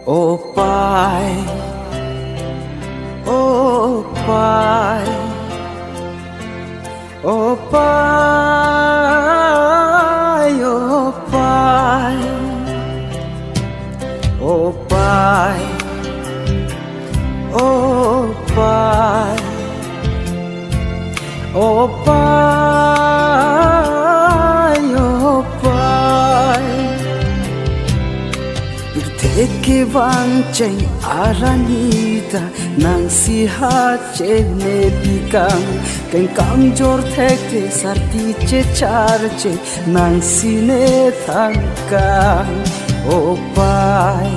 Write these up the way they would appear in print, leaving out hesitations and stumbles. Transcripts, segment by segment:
Opay, opay, opay, opay, opay, opay, opay, opay. Teke vanceng aranita nang sihat ne bikang ken kamjor theke sarti che charche nang sine thangkang opay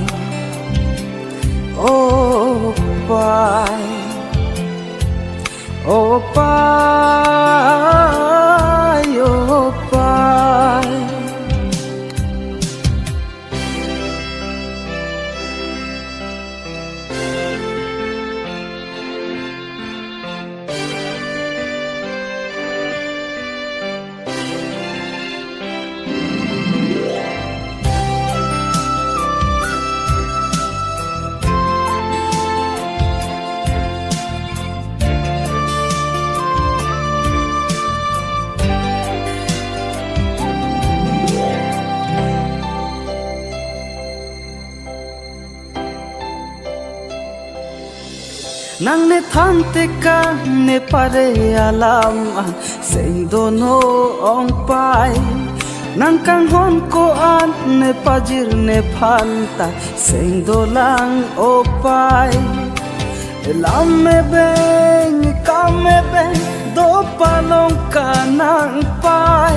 opay opay opay. Nang ne thante ka ne pare alam sei dono ong pai nang kang hon ko an ne pajir ne phanta sei dolang opai lam me beng kam me beng do palong kanang pai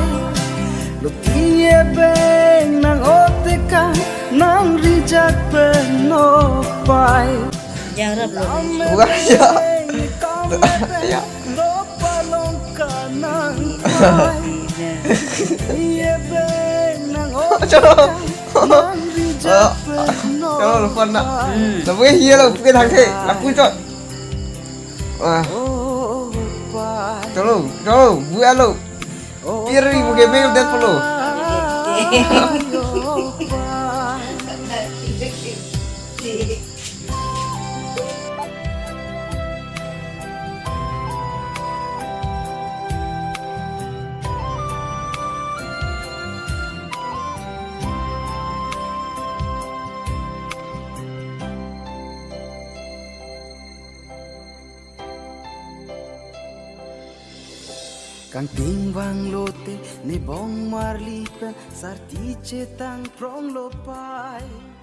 lo tie beng nang otika nang rijak pen no pai. Jangan rap lo. Bukan ya. Ya. Chalo. Chalo lupa nak. Tapi hiya lo, bukan hang thế, laku chot. Wah. Chalo, chalo, buat lo. Piri bukan bel dat polo. Kang timbang lote ne bong marlipen sarti cetang prong lopai.